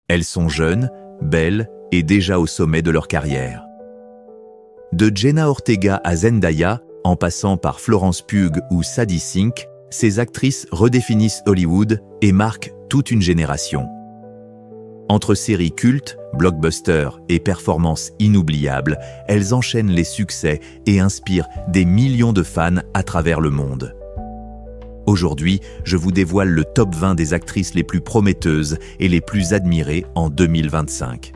Elles sont jeunes, belles et déjà au sommet de leur carrière. De Jenna Ortega à Zendaya, en passant par Florence Pugh ou Sadie Sink, ces actrices redéfinissent Hollywood et marquent toute une génération. Entre séries cultes, blockbusters et performances inoubliables, elles enchaînent les succès et inspirent des millions de fans à travers le monde. Aujourd'hui, je vous dévoile le top 20 des actrices les plus prometteuses et les plus admirées en 2025.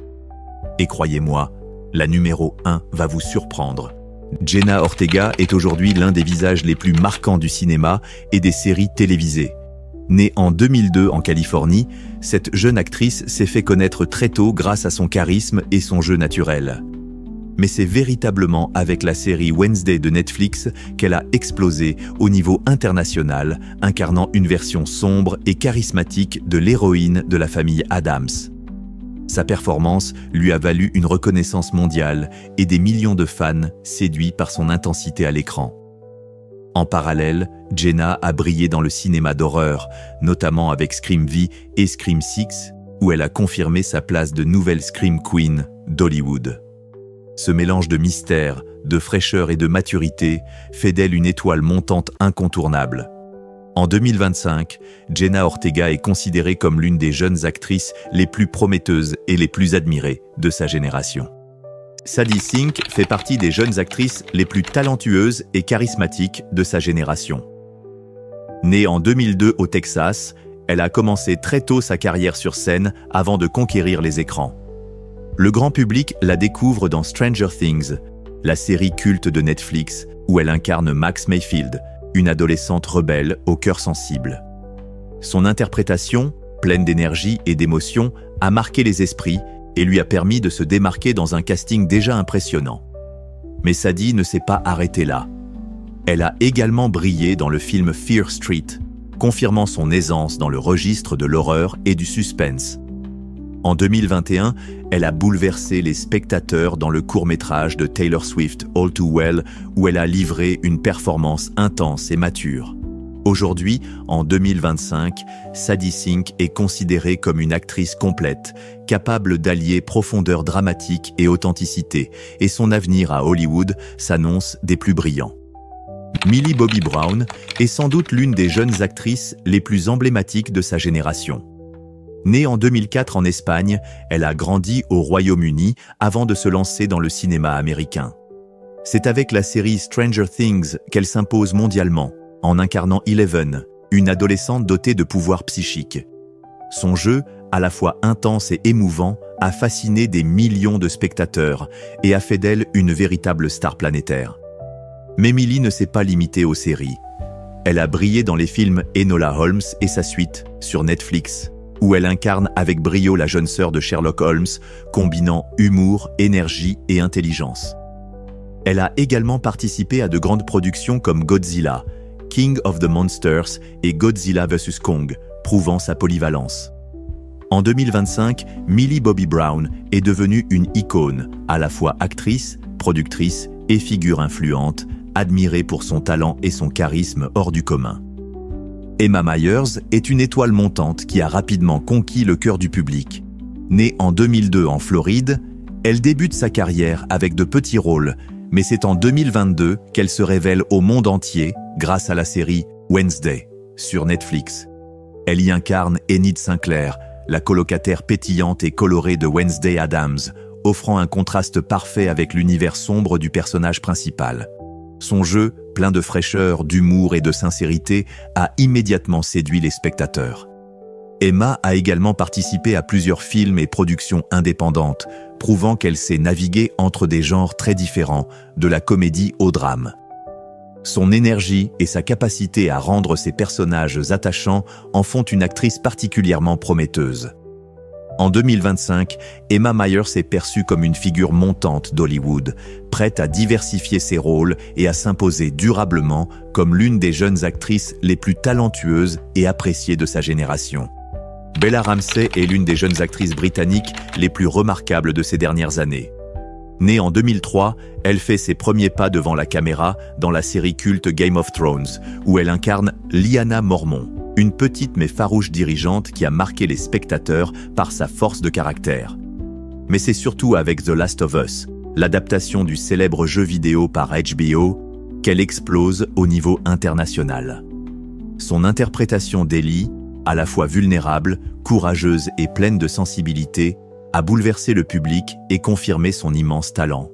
Et croyez-moi, la numéro 1 va vous surprendre. Jenna Ortega est aujourd'hui l'un des visages les plus marquants du cinéma et des séries télévisées. Née en 2002 en Californie, cette jeune actrice s'est fait connaître très tôt grâce à son charisme et son jeu naturel. Mais c'est véritablement avec la série Wednesday de Netflix qu'elle a explosé au niveau international, incarnant une version sombre et charismatique de l'héroïne de la famille Addams. Sa performance lui a valu une reconnaissance mondiale et des millions de fans séduits par son intensité à l'écran. En parallèle, Jenna a brillé dans le cinéma d'horreur, notamment avec Scream V et Scream 6, où elle a confirmé sa place de nouvelle Scream Queen d'Hollywood. Ce mélange de mystère, de fraîcheur et de maturité fait d'elle une étoile montante incontournable. En 2025, Jenna Ortega est considérée comme l'une des jeunes actrices les plus prometteuses et les plus admirées de sa génération. Sadie Sink fait partie des jeunes actrices les plus talentueuses et charismatiques de sa génération. Née en 2002 au Texas, elle a commencé très tôt sa carrière sur scène avant de conquérir les écrans. Le grand public la découvre dans Stranger Things, la série culte de Netflix, où elle incarne Max Mayfield, une adolescente rebelle au cœur sensible. Son interprétation, pleine d'énergie et d'émotion, a marqué les esprits et lui a permis de se démarquer dans un casting déjà impressionnant. Mais Sadie ne s'est pas arrêtée là. Elle a également brillé dans le film Fear Street, confirmant son aisance dans le registre de l'horreur et du suspense. En 2021, elle a bouleversé les spectateurs dans le court-métrage de Taylor Swift All Too Well, où elle a livré une performance intense et mature. Aujourd'hui, en 2025, Sadie Sink est considérée comme une actrice complète, capable d'allier profondeur dramatique et authenticité, et son avenir à Hollywood s'annonce des plus brillants. Millie Bobby Brown est sans doute l'une des jeunes actrices les plus emblématiques de sa génération. Née en 2004 en Espagne, elle a grandi au Royaume-Uni avant de se lancer dans le cinéma américain. C'est avec la série Stranger Things qu'elle s'impose mondialement, en incarnant Eleven, une adolescente dotée de pouvoirs psychiques. Son jeu, à la fois intense et émouvant, a fasciné des millions de spectateurs et a fait d'elle une véritable star planétaire. Mais Millie ne s'est pas limitée aux séries. Elle a brillé dans les films Enola Holmes et sa suite, sur Netflix, où elle incarne avec brio la jeune sœur de Sherlock Holmes, combinant humour, énergie et intelligence. Elle a également participé à de grandes productions comme Godzilla, King of the Monsters et Godzilla vs Kong, prouvant sa polyvalence. En 2025, Millie Bobby Brown est devenue une icône, à la fois actrice, productrice et figure influente, admirée pour son talent et son charisme hors du commun. Emma Myers est une étoile montante qui a rapidement conquis le cœur du public. Née en 2002 en Floride, elle débute sa carrière avec de petits rôles, mais c'est en 2022 qu'elle se révèle au monde entier grâce à la série Wednesday sur Netflix. Elle y incarne Enid Sinclair, la colocataire pétillante et colorée de Wednesday Addams, offrant un contraste parfait avec l'univers sombre du personnage principal. Son jeu, plein de fraîcheur, d'humour et de sincérité, a immédiatement séduit les spectateurs. Emma a également participé à plusieurs films et productions indépendantes, prouvant qu'elle sait naviguer entre des genres très différents, de la comédie au drame. Son énergie et sa capacité à rendre ses personnages attachants en font une actrice particulièrement prometteuse. En 2025, Emma Myers est perçue comme une figure montante d'Hollywood, prête à diversifier ses rôles et à s'imposer durablement comme l'une des jeunes actrices les plus talentueuses et appréciées de sa génération. Bella Ramsey est l'une des jeunes actrices britanniques les plus remarquables de ces dernières années. Née en 2003, elle fait ses premiers pas devant la caméra dans la série culte Game of Thrones, où elle incarne Lyanna Mormont, une petite mais farouche dirigeante qui a marqué les spectateurs par sa force de caractère. Mais c'est surtout avec The Last of Us, l'adaptation du célèbre jeu vidéo par HBO, qu'elle explose au niveau international. Son interprétation d'Ellie, à la fois vulnérable, courageuse et pleine de sensibilité, a bouleversé le public et confirmé son immense talent.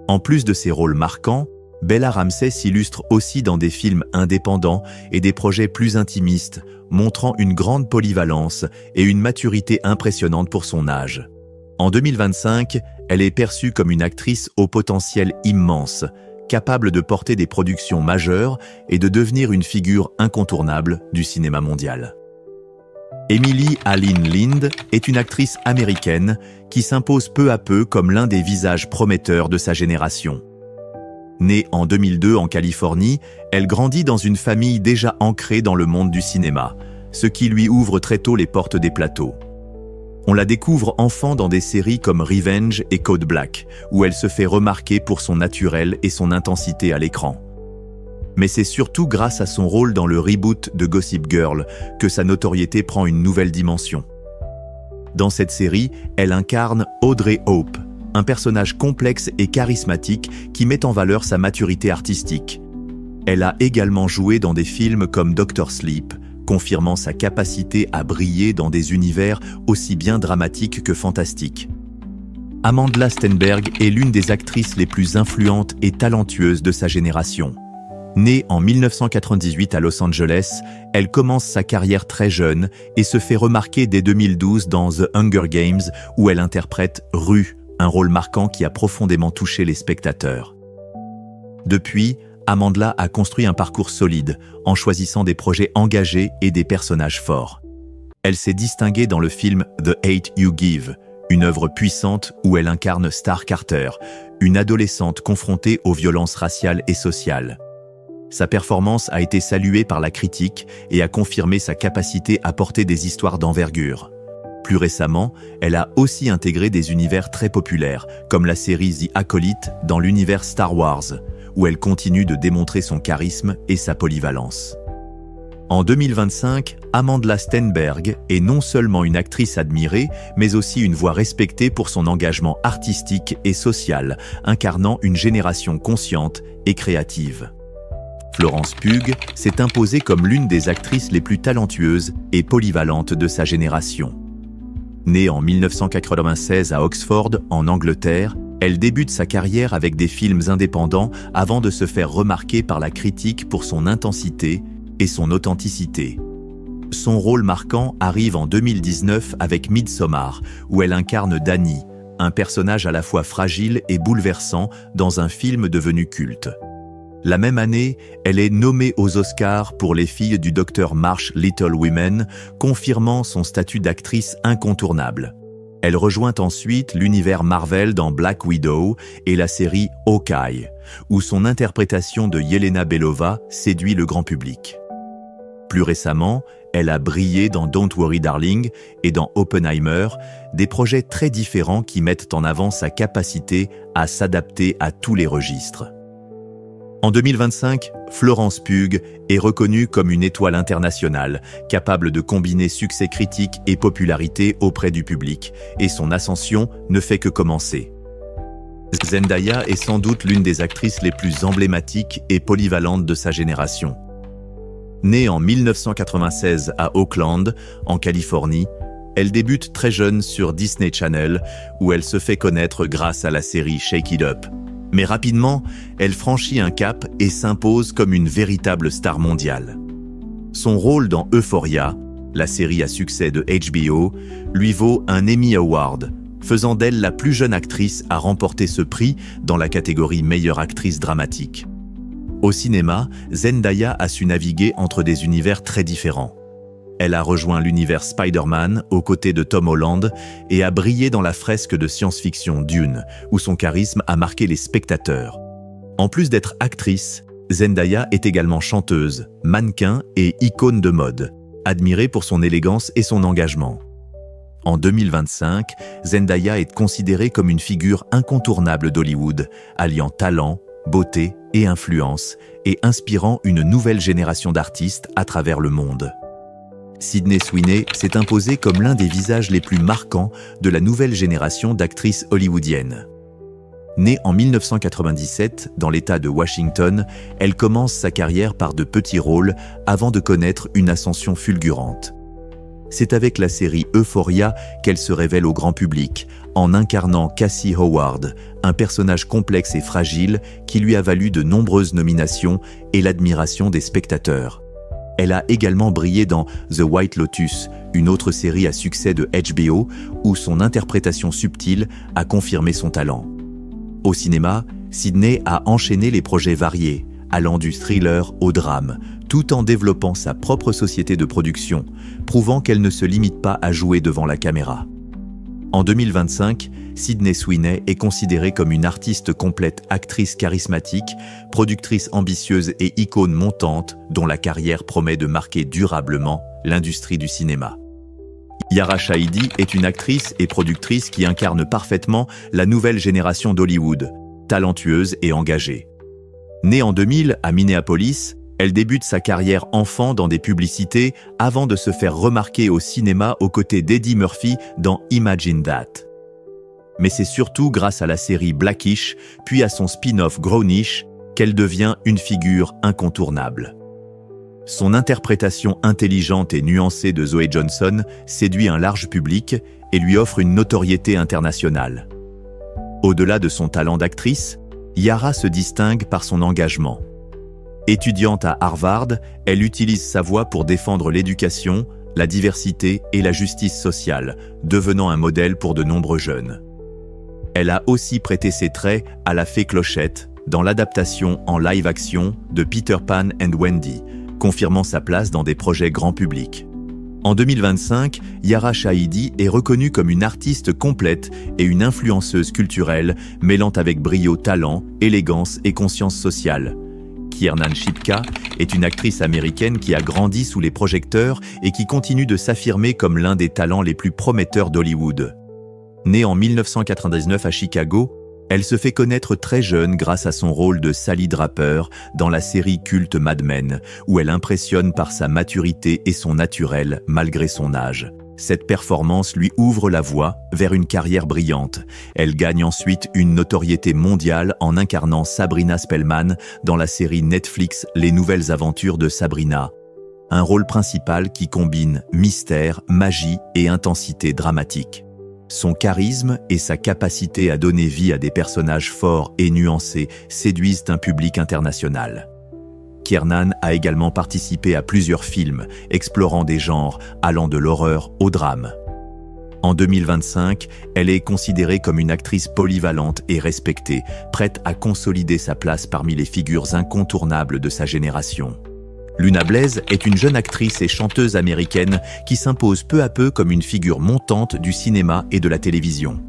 En plus de ses rôles marquants, Bella Ramsey s'illustre aussi dans des films indépendants et des projets plus intimistes, montrant une grande polyvalence et une maturité impressionnante pour son âge. En 2025, elle est perçue comme une actrice au potentiel immense, capable de porter des productions majeures et de devenir une figure incontournable du cinéma mondial. Emily Alyn Lind est une actrice américaine qui s'impose peu à peu comme l'un des visages prometteurs de sa génération. Née en 2002 en Californie, elle grandit dans une famille déjà ancrée dans le monde du cinéma, ce qui lui ouvre très tôt les portes des plateaux. On la découvre enfant dans des séries comme Revenge et Code Black, où elle se fait remarquer pour son naturel et son intensité à l'écran. Mais c'est surtout grâce à son rôle dans le reboot de Gossip Girl que sa notoriété prend une nouvelle dimension. Dans cette série, elle incarne Audrey Hope, un personnage complexe et charismatique qui met en valeur sa maturité artistique. Elle a également joué dans des films comme Dr. Sleep, confirmant sa capacité à briller dans des univers aussi bien dramatiques que fantastiques. Amandla Stenberg est l'une des actrices les plus influentes et talentueuses de sa génération. Née en 1998 à Los Angeles, elle commence sa carrière très jeune et se fait remarquer dès 2012 dans The Hunger Games où elle interprète Rue, un rôle marquant qui a profondément touché les spectateurs. Depuis, Amandla a construit un parcours solide en choisissant des projets engagés et des personnages forts. Elle s'est distinguée dans le film The Hate You Give, une œuvre puissante où elle incarne Star Carter, une adolescente confrontée aux violences raciales et sociales. Sa performance a été saluée par la critique et a confirmé sa capacité à porter des histoires d'envergure. Plus récemment, elle a aussi intégré des univers très populaires, comme la série The Acolyte dans l'univers Star Wars, où elle continue de démontrer son charisme et sa polyvalence. En 2025, Amandla Stenberg est non seulement une actrice admirée, mais aussi une voix respectée pour son engagement artistique et social, incarnant une génération consciente et créative. Florence Pugh s'est imposée comme l'une des actrices les plus talentueuses et polyvalentes de sa génération. Née en 1996 à Oxford, en Angleterre, elle débute sa carrière avec des films indépendants avant de se faire remarquer par la critique pour son intensité et son authenticité. Son rôle marquant arrive en 2019 avec Midsommar, où elle incarne Dani, un personnage à la fois fragile et bouleversant dans un film devenu culte. La même année, elle est nommée aux Oscars pour Les filles du Dr Marsh Little Women, confirmant son statut d'actrice incontournable. Elle rejoint ensuite l'univers Marvel dans Black Widow et la série Hawkeye, où son interprétation de Yelena Belova séduit le grand public. Plus récemment, elle a brillé dans Don't Worry Darling et dans Oppenheimer, des projets très différents qui mettent en avant sa capacité à s'adapter à tous les registres. En 2025, Florence Pugh est reconnue comme une étoile internationale, capable de combiner succès critique et popularité auprès du public, et son ascension ne fait que commencer. Zendaya est sans doute l'une des actrices les plus emblématiques et polyvalentes de sa génération. Née en 1996 à Oakland, en Californie, elle débute très jeune sur Disney Channel, où elle se fait connaître grâce à la série Shake It Up. Mais rapidement, elle franchit un cap et s'impose comme une véritable star mondiale. Son rôle dans Euphoria, la série à succès de HBO, lui vaut un Emmy Award, faisant d'elle la plus jeune actrice à remporter ce prix dans la catégorie meilleure actrice dramatique. Au cinéma, Zendaya a su naviguer entre des univers très différents. Elle a rejoint l'univers Spider-Man aux côtés de Tom Holland et a brillé dans la fresque de science-fiction Dune, où son charisme a marqué les spectateurs. En plus d'être actrice, Zendaya est également chanteuse, mannequin et icône de mode, admirée pour son élégance et son engagement. En 2025, Zendaya est considérée comme une figure incontournable d'Hollywood, alliant talent, beauté et influence, et inspirant une nouvelle génération d'artistes à travers le monde. Sydney Sweeney s'est imposée comme l'un des visages les plus marquants de la nouvelle génération d'actrices hollywoodiennes. Née en 1997 dans l'État de Washington, elle commence sa carrière par de petits rôles avant de connaître une ascension fulgurante. C'est avec la série Euphoria qu'elle se révèle au grand public, en incarnant Cassie Howard, un personnage complexe et fragile qui lui a valu de nombreuses nominations et l'admiration des spectateurs. Elle a également brillé dans The White Lotus, une autre série à succès de HBO, où son interprétation subtile a confirmé son talent. Au cinéma, Sydney a enchaîné les projets variés, allant du thriller au drame, tout en développant sa propre société de production, prouvant qu'elle ne se limite pas à jouer devant la caméra. En 2025, Sydney Sweeney est considérée comme une artiste complète, actrice charismatique, productrice ambitieuse et icône montante dont la carrière promet de marquer durablement l'industrie du cinéma. Yara Shahidi est une actrice et productrice qui incarne parfaitement la nouvelle génération d'Hollywood, talentueuse et engagée. Née en 2000 à Minneapolis, elle débute sa carrière enfant dans des publicités avant de se faire remarquer au cinéma aux côtés d'Eddie Murphy dans Imagine That. Mais c'est surtout grâce à la série Blackish, puis à son spin-off Grownish, qu'elle devient une figure incontournable. Son interprétation intelligente et nuancée de Zoe Johnson séduit un large public et lui offre une notoriété internationale. Au-delà de son talent d'actrice, Yara se distingue par son engagement. Étudiante à Harvard, elle utilise sa voix pour défendre l'éducation, la diversité et la justice sociale, devenant un modèle pour de nombreux jeunes. Elle a aussi prêté ses traits à la fée Clochette dans l'adaptation en live-action de Peter Pan and Wendy, confirmant sa place dans des projets grand public. En 2025, Yara Shahidi est reconnue comme une artiste complète et une influenceuse culturelle, mêlant avec brio talent, élégance et conscience sociale. Kiernan Shipka est une actrice américaine qui a grandi sous les projecteurs et qui continue de s'affirmer comme l'un des talents les plus prometteurs d'Hollywood. Née en 1999 à Chicago, elle se fait connaître très jeune grâce à son rôle de Sally Draper dans la série culte Mad Men, où elle impressionne par sa maturité et son naturel malgré son âge. Cette performance lui ouvre la voie vers une carrière brillante. Elle gagne ensuite une notoriété mondiale en incarnant Sabrina Spellman dans la série Netflix Les Nouvelles Aventures de Sabrina. Un rôle principal qui combine mystère, magie et intensité dramatique. Son charisme et sa capacité à donner vie à des personnages forts et nuancés séduisent un public international. Kiernan a également participé à plusieurs films, explorant des genres allant de l'horreur au drame. En 2025, elle est considérée comme une actrice polyvalente et respectée, prête à consolider sa place parmi les figures incontournables de sa génération. Luna Blaze est une jeune actrice et chanteuse américaine qui s'impose peu à peu comme une figure montante du cinéma et de la télévision.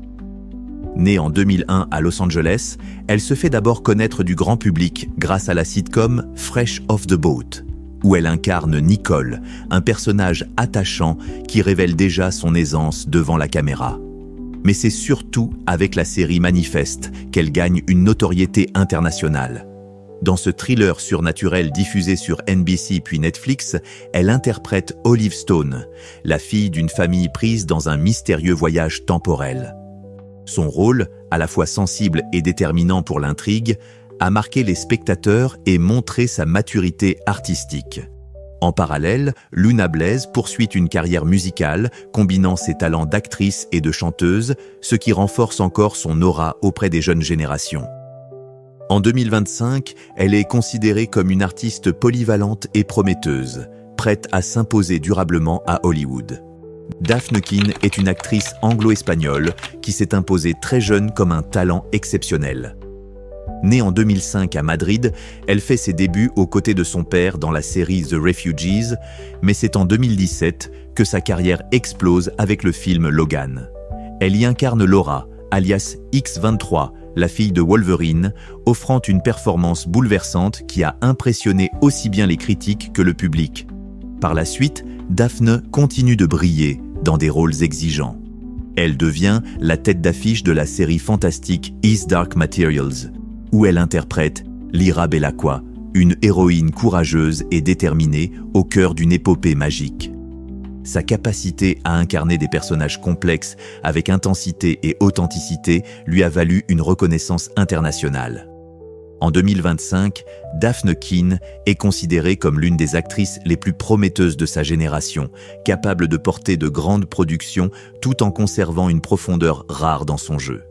Née en 2001 à Los Angeles, elle se fait d'abord connaître du grand public grâce à la sitcom Fresh Off the Boat, où elle incarne Nicole, un personnage attachant qui révèle déjà son aisance devant la caméra. Mais c'est surtout avec la série Manifest qu'elle gagne une notoriété internationale. Dans ce thriller surnaturel diffusé sur NBC puis Netflix, elle interprète Olive Stone, la fille d'une famille prise dans un mystérieux voyage temporel. Son rôle, à la fois sensible et déterminant pour l'intrigue, a marqué les spectateurs et montré sa maturité artistique. En parallèle, Luna Blaze poursuit une carrière musicale, combinant ses talents d'actrice et de chanteuse, ce qui renforce encore son aura auprès des jeunes générations. En 2025, elle est considérée comme une artiste polyvalente et prometteuse, prête à s'imposer durablement à Hollywood. Dafne Keen est une actrice anglo-espagnole qui s'est imposée très jeune comme un talent exceptionnel. Née en 2005 à Madrid, elle fait ses débuts aux côtés de son père dans la série The Refugees, mais c'est en 2017 que sa carrière explose avec le film Logan. Elle y incarne Laura, alias X-23, la fille de Wolverine, offrant une performance bouleversante qui a impressionné aussi bien les critiques que le public. Par la suite, Dafne continue de briller dans des rôles exigeants. Elle devient la tête d'affiche de la série fantastique His Dark Materials. où elle interprète Lyra Belacqua, une héroïne courageuse et déterminée au cœur d'une épopée magique. Sa capacité à incarner des personnages complexes avec intensité et authenticité lui a valu une reconnaissance internationale. En 2025, Daphne Keane est considérée comme l'une des actrices les plus prometteuses de sa génération, capable de porter de grandes productions tout en conservant une profondeur rare dans son jeu.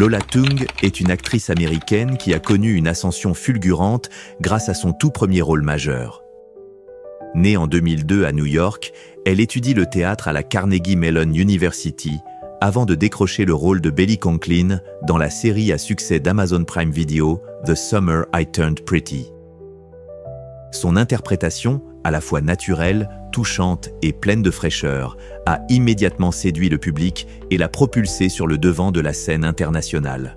Lola Tung est une actrice américaine qui a connu une ascension fulgurante grâce à son tout premier rôle majeur. Née en 2002 à New York, elle étudie le théâtre à la Carnegie Mellon University avant de décrocher le rôle de Billy Conklin dans la série à succès d'Amazon Prime Video, The Summer I Turned Pretty. Son interprétation, à la fois naturelle, touchante et pleine de fraîcheur, a immédiatement séduit le public et l'a propulsé sur le devant de la scène internationale.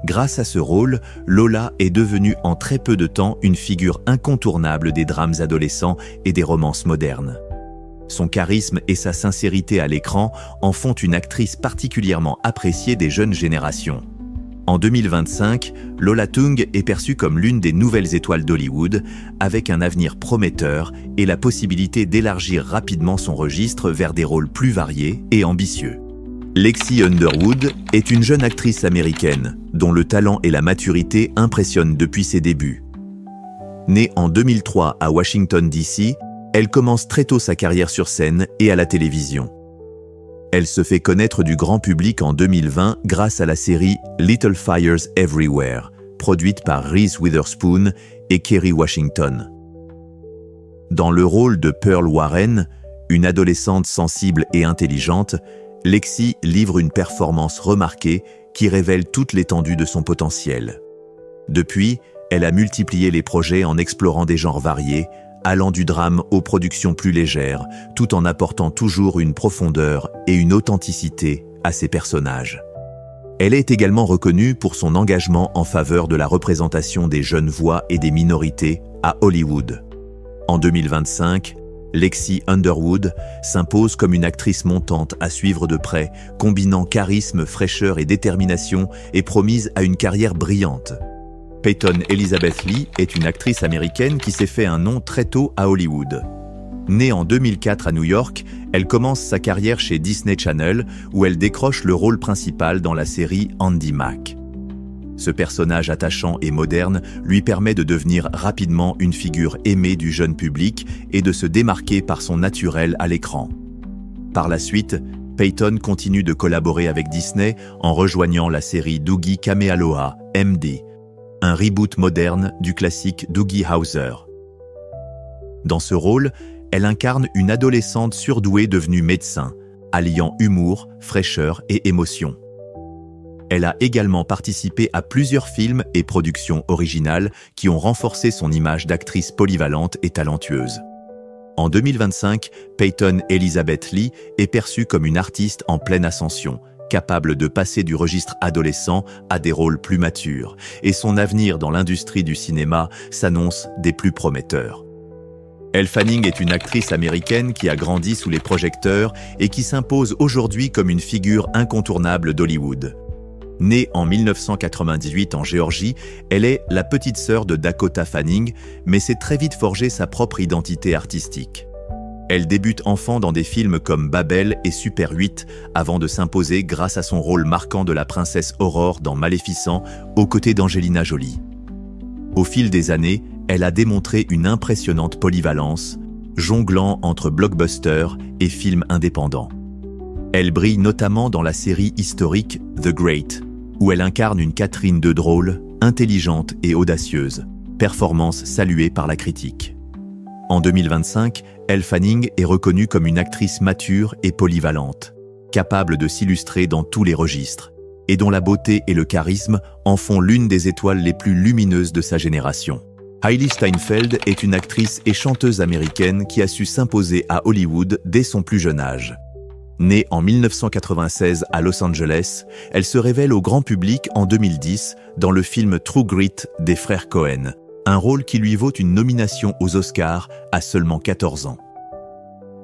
Grâce à ce rôle, Lola est devenue en très peu de temps une figure incontournable des drames adolescents et des romances modernes. Son charisme et sa sincérité à l'écran en font une actrice particulièrement appréciée des jeunes générations. En 2025, Lola Tung est perçue comme l'une des nouvelles étoiles d'Hollywood, avec un avenir prometteur et la possibilité d'élargir rapidement son registre vers des rôles plus variés et ambitieux. Lexi Underwood est une jeune actrice américaine, dont le talent et la maturité impressionnent depuis ses débuts. Née en 2003 à Washington, D.C., elle commence très tôt sa carrière sur scène et à la télévision. Elle se fait connaître du grand public en 2020 grâce à la série Little Fires Everywhere, produite par Reese Witherspoon et Kerry Washington. Dans le rôle de Pearl Warren, une adolescente sensible et intelligente, Lexi livre une performance remarquée qui révèle toute l'étendue de son potentiel. Depuis, elle a multiplié les projets en explorant des genres variés, allant du drame aux productions plus légères, tout en apportant toujours une profondeur et une authenticité à ses personnages. Elle est également reconnue pour son engagement en faveur de la représentation des jeunes voix et des minorités à Hollywood. En 2025, Lexi Underwood s'impose comme une actrice montante à suivre de près, combinant charisme, fraîcheur et détermination et promise à une carrière brillante. Peyton Elizabeth Lee est une actrice américaine qui s'est fait un nom très tôt à Hollywood. Née en 2004 à New York, elle commence sa carrière chez Disney Channel où elle décroche le rôle principal dans la série Andy Mack. Ce personnage attachant et moderne lui permet de devenir rapidement une figure aimée du jeune public et de se démarquer par son naturel à l'écran. Par la suite, Peyton continue de collaborer avec Disney en rejoignant la série Doogie Kameāloha, MD, un reboot moderne du classique Doogie Howser. Dans ce rôle, elle incarne une adolescente surdouée devenue médecin, alliant humour, fraîcheur et émotion. Elle a également participé à plusieurs films et productions originales qui ont renforcé son image d'actrice polyvalente et talentueuse. En 2025, Peyton Elizabeth Lee est perçue comme une artiste en pleine ascension, capable de passer du registre adolescent à des rôles plus matures, et son avenir dans l'industrie du cinéma s'annonce des plus prometteurs. Elle Fanning est une actrice américaine qui a grandi sous les projecteurs et qui s'impose aujourd'hui comme une figure incontournable d'Hollywood. Née en 1998 en Géorgie, elle est la petite sœur de Dakota Fanning, mais s'est très vite forgé sa propre identité artistique. Elle débute enfant dans des films comme Babel et Super 8 avant de s'imposer grâce à son rôle marquant de la princesse Aurore dans Maléficent aux côtés d'Angelina Jolie. Au fil des années, elle a démontré une impressionnante polyvalence, jonglant entre blockbusters et films indépendants. Elle brille notamment dans la série historique The Great, où elle incarne une Catherine de drôle, intelligente et audacieuse, performance saluée par la critique. En 2025, Elle Fanning est reconnue comme une actrice mature et polyvalente, capable de s'illustrer dans tous les registres, et dont la beauté et le charisme en font l'une des étoiles les plus lumineuses de sa génération. Hailee Steinfeld est une actrice et chanteuse américaine qui a su s'imposer à Hollywood dès son plus jeune âge. Née en 1996 à Los Angeles, elle se révèle au grand public en 2010 dans le film True Grit des frères Coen, un rôle qui lui vaut une nomination aux Oscars à seulement 14 ans.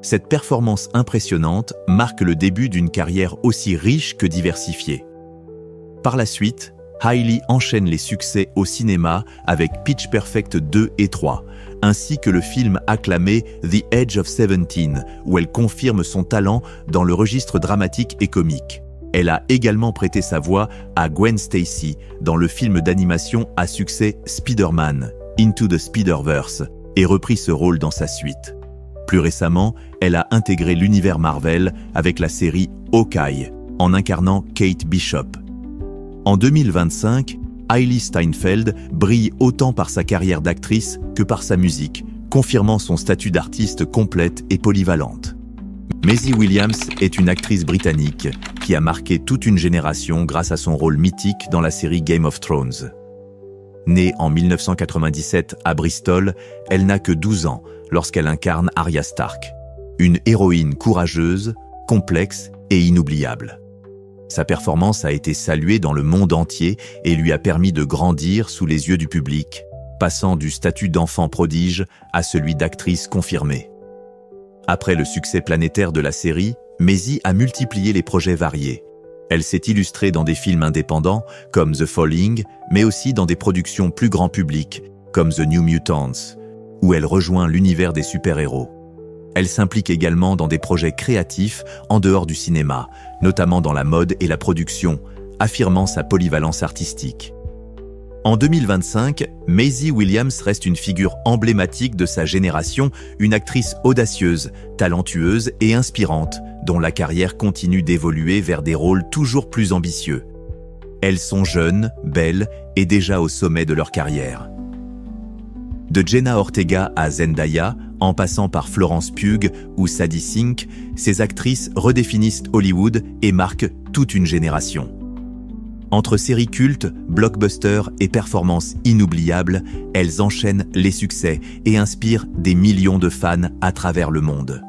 Cette performance impressionnante marque le début d'une carrière aussi riche que diversifiée. Par la suite, Hailey enchaîne les succès au cinéma avec Pitch Perfect 2 et 3, ainsi que le film acclamé The Age of 17, où elle confirme son talent dans le registre dramatique et comique. Elle a également prêté sa voix à Gwen Stacy dans le film d'animation à succès Spider-Man, Into the Spider-Verse, et repris ce rôle dans sa suite. Plus récemment, elle a intégré l'univers Marvel avec la série Hawkeye, en incarnant Kate Bishop. En 2025, Hailee Steinfeld brille autant par sa carrière d'actrice que par sa musique, confirmant son statut d'artiste complète et polyvalente. Maisie Williams est une actrice britannique qui a marqué toute une génération grâce à son rôle mythique dans la série Game of Thrones. Née en 1997 à Bristol, elle n'a que 12 ans lorsqu'elle incarne Arya Stark, une héroïne courageuse, complexe et inoubliable. Sa performance a été saluée dans le monde entier et lui a permis de grandir sous les yeux du public, passant du statut d'enfant prodige à celui d'actrice confirmée. Après le succès planétaire de la série, Maisie a multiplié les projets variés. Elle s'est illustrée dans des films indépendants comme The Falling, mais aussi dans des productions plus grand public comme The New Mutants, où elle rejoint l'univers des super-héros. Elle s'implique également dans des projets créatifs en dehors du cinéma, notamment dans la mode et la production, affirmant sa polyvalence artistique. En 2025, Maisie Williams reste une figure emblématique de sa génération, une actrice audacieuse, talentueuse et inspirante, dont la carrière continue d'évoluer vers des rôles toujours plus ambitieux. Elles sont jeunes, belles et déjà au sommet de leur carrière. De Jenna Ortega à Zendaya, en passant par Florence Pugh ou Sadie Sink, ces actrices redéfinissent Hollywood et marquent toute une génération. Entre séries cultes, blockbusters et performances inoubliables, elles enchaînent les succès et inspirent des millions de fans à travers le monde.